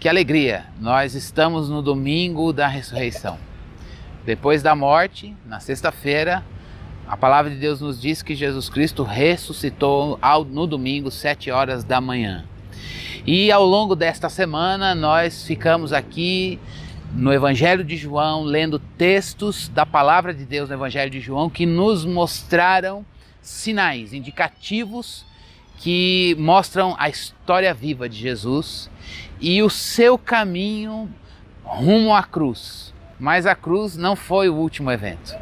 Que alegria! Nós estamos no domingo da ressurreição. Depois da morte, na sexta-feira, a palavra de Deus nos diz que Jesus Cristo ressuscitou no domingo, 7 horas da manhã. E ao longo desta semana, nós ficamos aqui no Evangelho de João, lendo textos da palavra de Deus no Evangelho de João que nos mostraram sinais indicativos que mostram a história viva de Jesus e o seu caminho rumo à cruz. Mas a cruz não foi o último evento.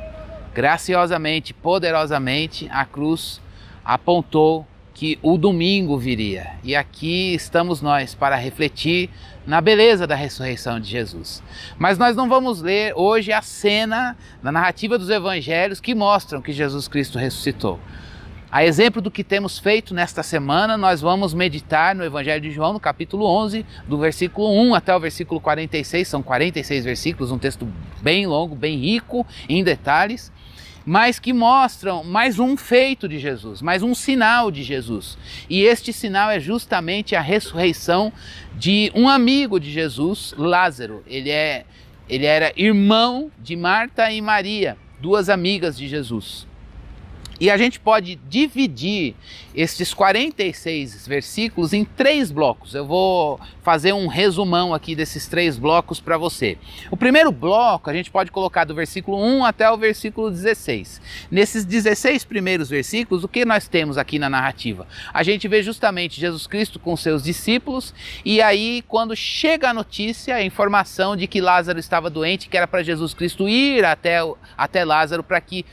Graciosamente, poderosamente, a cruz apontou que o domingo viria. E aqui estamos nós para refletir na beleza da ressurreição de Jesus. Mas nós não vamos ler hoje a cena da narrativa dos evangelhos que mostram que Jesus Cristo ressuscitou. A exemplo do que temos feito nesta semana, nós vamos meditar no Evangelho de João, no capítulo 11, do versículo 1 até o versículo 46, são 46 versículos, um texto bem longo, bem rico em detalhes, mas que mostram mais um feito de Jesus, mais um sinal de Jesus. E este sinal é justamente a ressurreição de um amigo de Jesus, Lázaro. Ele era irmão de Marta e Maria, duas amigas de Jesus. E a gente pode dividir estes 46 versículos em 3 blocos. Eu vou fazer um resumão aqui desses 3 blocos para você. O primeiro bloco a gente pode colocar do versículo 1 até o versículo 16. Nesses 16 primeiros versículos, o que nós temos aqui na narrativa? A gente vê justamente Jesus Cristo com seus discípulos e aí quando chega a notícia, a informação de que Lázaro estava doente, que era para Jesus Cristo ir até Lázaro para que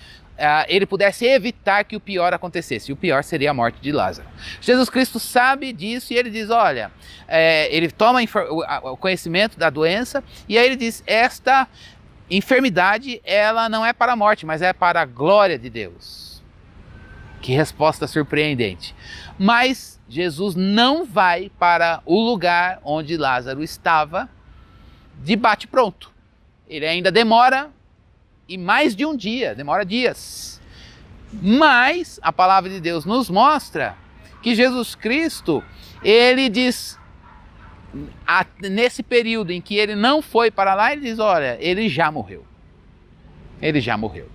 ele pudesse evitar que o pior acontecesse. E o pior seria a morte de Lázaro. Jesus Cristo sabe disso e ele diz, olha, ele toma o conhecimento da doença e aí ele diz, esta enfermidade ela não é para a morte, mas é para a glória de Deus. Que resposta surpreendente. Mas Jesus não vai para o lugar onde Lázaro estava de bate-pronto. Ele ainda demora e mais de um dia, demora dias. Mas a palavra de Deus nos mostra que Jesus Cristo, ele diz, nesse período em que ele não foi para lá, ele diz, olha, ele já morreu. Ele já morreu.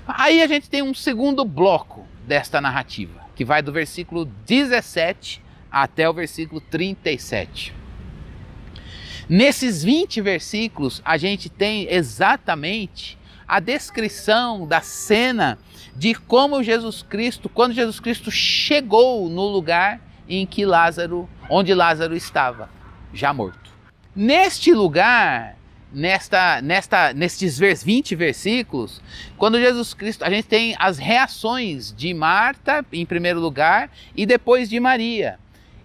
Aí a gente tem um segundo bloco desta narrativa, que vai do versículo 17 até o versículo 37. Nesses 20 versículos, a gente tem exatamente a descrição da cena de como Jesus Cristo, quando Jesus Cristo chegou no lugar em que onde Lázaro estava, já morto. Neste lugar, nestes 20 versículos, quando Jesus Cristo, a gente tem as reações de Marta, em primeiro lugar, e depois de Maria.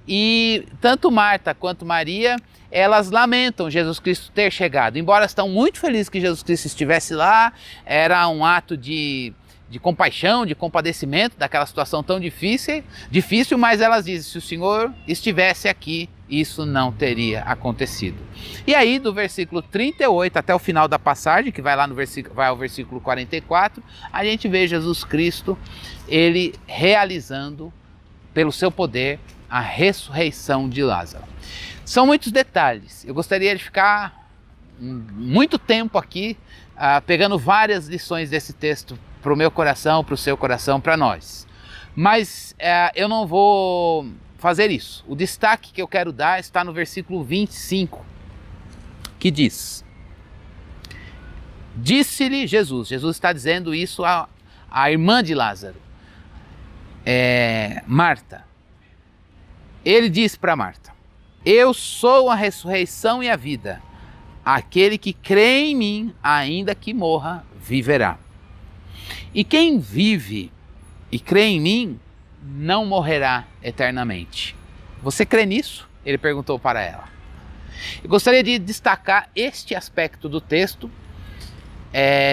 E tanto Marta quanto Maria, elas lamentam Jesus Cristo ter chegado. Embora estão muito felizes que Jesus Cristo estivesse lá, era um ato de compaixão, de compadecimento daquela situação tão difícil, mas elas dizem, se o Senhor estivesse aqui, isso não teria acontecido. E aí, do versículo 38 até o final da passagem, que vai ao versículo 44, a gente vê Jesus Cristo, ele realizando, pelo seu poder, a ressurreição de Lázaro. São muitos detalhes. Eu gostaria de ficar muito tempo aqui pegando várias lições desse texto para o meu coração, para o seu coração, para nós. Mas eu não vou fazer isso. O destaque que eu quero dar está no versículo 25, que diz: disse-lhe Jesus está dizendo isso à irmã de Lázaro, Marta. Ele diz para Marta, eu sou a ressurreição e a vida. Aquele que crê em mim, ainda que morra, viverá. E quem vive e crê em mim, não morrerá eternamente. Você crê nisso? Ele perguntou para ela. Eu gostaria de destacar este aspecto do texto,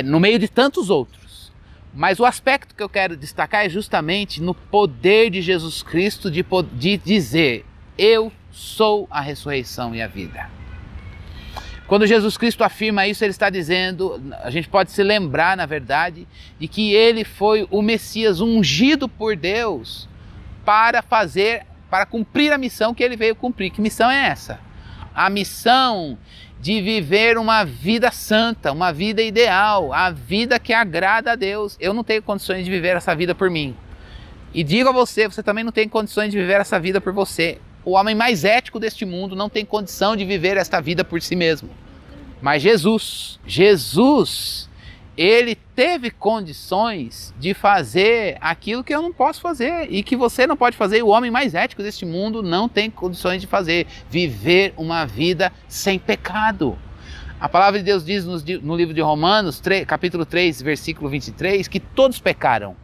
no meio de tantos outros. Mas o aspecto que eu quero destacar é justamente no poder de Jesus Cristo de dizer, eu sou a ressurreição e a vida. Quando Jesus Cristo afirma isso, ele está dizendo, a gente pode se lembrar, na verdade, de que ele foi o Messias ungido por Deus para cumprir a missão que ele veio cumprir. Que missão é essa? a missão de viver uma vida santa, uma vida ideal, a vida que agrada a Deus. Eu não tenho condições de viver essa vida por mim. E digo a você, você também não tem condições de viver essa vida por você. O homem mais ético deste mundo não tem condição de viver esta vida por si mesmo. Mas Jesus, ele teve condições de fazer aquilo que eu não posso fazer e que você não pode fazer. O homem mais ético deste mundo não tem condições de fazer, viver uma vida sem pecado. A palavra de Deus diz no livro de Romanos, capítulo 3, versículo 23, que todos pecaram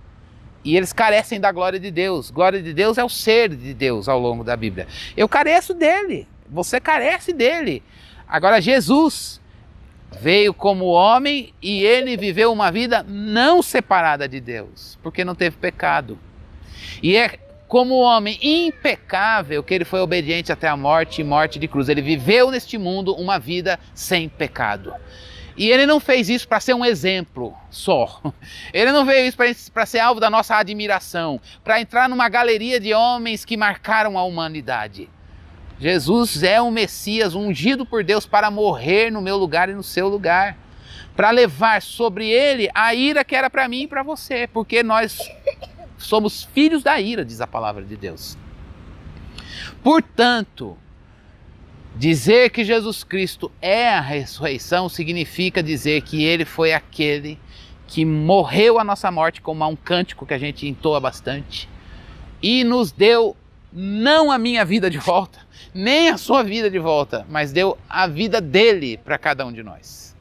e eles carecem da glória de Deus. Glória de Deus é o ser de Deus ao longo da Bíblia. Eu careço dele, você carece dele. Agora Jesus veio como homem e ele viveu uma vida não separada de Deus, porque não teve pecado. E é como homem impecável que ele foi obediente até a morte e morte de cruz. Ele viveu neste mundo uma vida sem pecado. E ele não fez isso para ser um exemplo só. Ele não veio isso para ser alvo da nossa admiração, para entrar numa galeria de homens que marcaram a humanidade. Jesus é o Messias ungido por Deus para morrer no meu lugar e no seu lugar, para levar sobre ele a ira que era para mim e para você, porque nós somos filhos da ira, diz a palavra de Deus. Portanto, dizer que Jesus Cristo é a ressurreição significa dizer que ele foi aquele que morreu a nossa morte, como há um cântico que a gente entoa bastante, e nos deu não a minha vida de volta, nem a sua vida de volta, mas deu a vida dele para cada um de nós.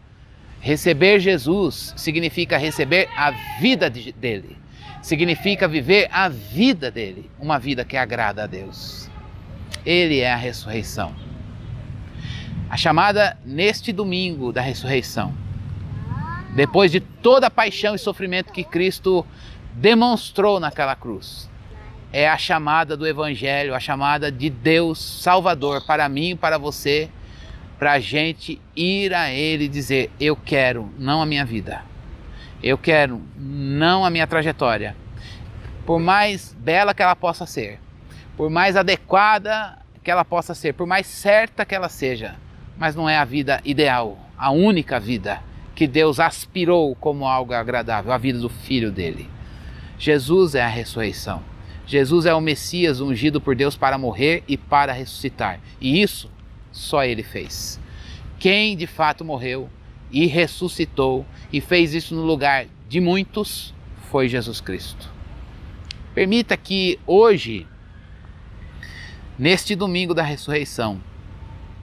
Receber Jesus significa receber a vida dele, significa viver a vida dele, uma vida que agrada a Deus. Ele é a ressurreição. A chamada neste domingo da ressurreição, depois de toda a paixão e sofrimento que Cristo demonstrou naquela cruz, é a chamada do Evangelho, a chamada de Deus Salvador para mim e para você, para a gente ir a Ele e dizer: eu quero não a minha vida, eu quero não a minha trajetória, por mais bela que ela possa ser, por mais adequada que ela possa ser, por mais certa que ela seja, mas não é a vida ideal, a única vida que Deus aspirou como algo agradável, a vida do Filho dele. Jesus é a ressurreição. Jesus é o Messias ungido por Deus para morrer e para ressuscitar. E isso só ele fez. Quem de fato morreu e ressuscitou e fez isso no lugar de muitos foi Jesus Cristo. Permita que hoje, neste domingo da ressurreição,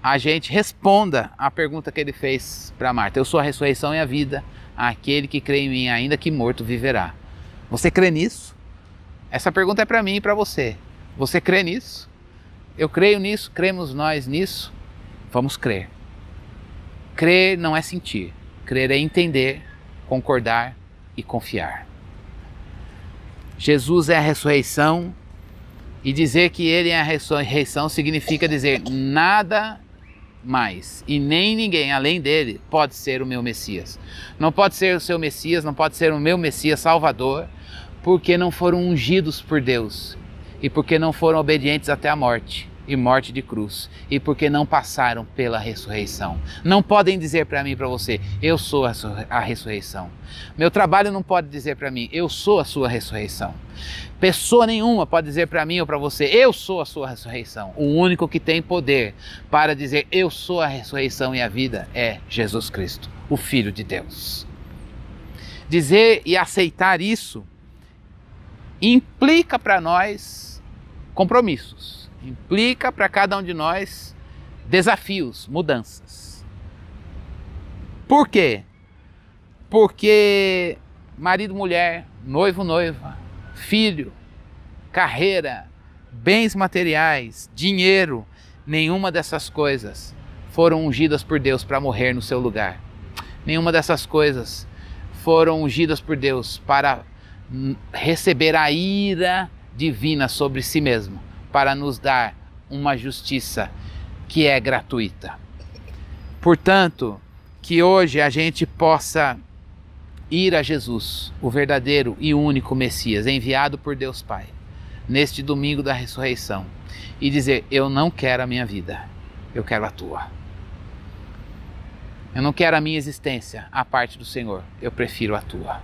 a gente responda a pergunta que ele fez para Marta. Eu sou a ressurreição e a vida. Aquele que crê em mim, ainda que morto, viverá. Você crê nisso? Essa pergunta é para mim e para você. Você crê nisso? Eu creio nisso, cremos nós nisso? Vamos crer. Crer não é sentir. Crer é entender, concordar e confiar. Jesus é a ressurreição, e dizer que ele é a ressurreição significa dizer nada mais e nem ninguém além dele pode ser o meu Messias. Não pode ser o seu Messias, não pode ser o meu Messias Salvador, porque não foram ungidos por Deus e porque não foram obedientes até a morte e morte de cruz e porque não passaram pela ressurreição. Não podem dizer para mim e para você: eu sou a ressurreição. Meu trabalho não pode dizer para mim: eu sou a sua ressurreição. Pessoa nenhuma pode dizer para mim ou para você: eu sou a sua ressurreição. O único que tem poder para dizer eu sou a ressurreição e a vida é Jesus Cristo, o Filho de Deus. Dizer e aceitar isso implica para nós compromissos, implica para cada um de nós desafios, mudanças. Por quê? Porque marido, mulher, noivo, noiva, filho, carreira, bens materiais, dinheiro, nenhuma dessas coisas foram ungidas por Deus para morrer no seu lugar. Nenhuma dessas coisas foram ungidas por Deus para receber a ira divina sobre si mesmo, para nos dar uma justiça que é gratuita. Portanto, que hoje a gente possa ir a Jesus, o verdadeiro e único Messias, enviado por Deus Pai, neste domingo da ressurreição, e dizer: eu não quero a minha vida, eu quero a tua. Eu não quero a minha existência à parte do Senhor, eu prefiro a tua.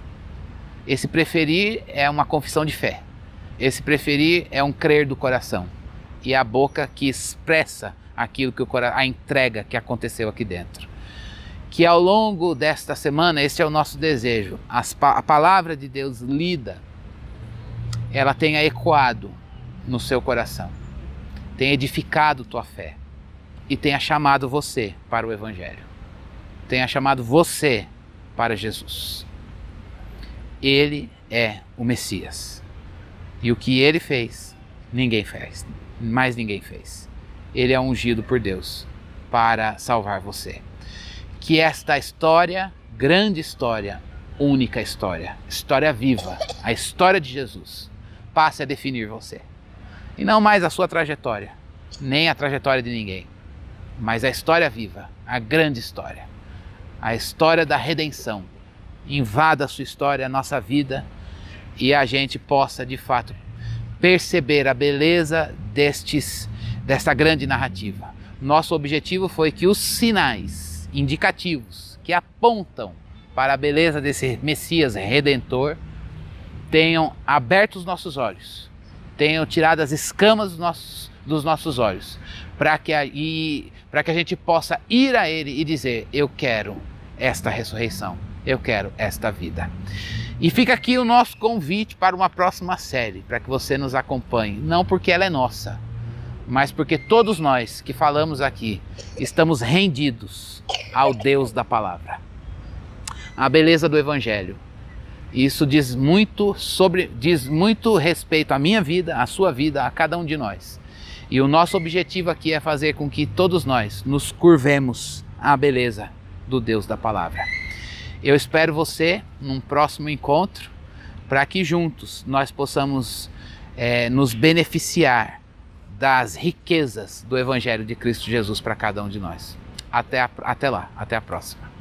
Esse preferir é uma confissão de fé. Esse preferir é um crer do coração. E é a boca que expressa aquilo que a entrega que aconteceu aqui dentro. Que ao longo desta semana, esse é o nosso desejo, a palavra de Deus lida, ela tenha ecoado no seu coração, tenha edificado tua fé e tenha chamado você para o Evangelho, tenha chamado você para Jesus. Ele é o Messias e o que ele fez, ninguém fez, mais ninguém fez. Ele é ungido por Deus para salvar você. Que esta história, grande história, única história, história viva, a história de Jesus, passe a definir você. E não mais a sua trajetória, nem a trajetória de ninguém, mas a história viva, a grande história, a história da redenção. Invada a sua história, a nossa vida, e a gente possa de fato perceber a beleza desta grande narrativa. Nosso objetivo foi que os sinais indicativos que apontam para a beleza desse Messias Redentor tenham aberto os nossos olhos, tenham tirado as escamas dos nossos olhos, para que a gente possa ir a Ele e dizer: eu quero esta ressurreição, eu quero esta vida. E fica aqui o nosso convite para uma próxima série, para que você nos acompanhe, não porque ela é nossa, mas porque todos nós que falamos aqui estamos rendidos ao Deus da palavra. A beleza do Evangelho. Isso diz muito respeito à minha vida, à sua vida, a cada um de nós. E o nosso objetivo aqui é fazer com que todos nós nos curvemos à beleza do Deus da palavra. Eu espero você num próximo encontro, para que juntos nós possamos nos beneficiar das riquezas do Evangelho de Cristo Jesus para cada um de nós. Até lá, até a próxima.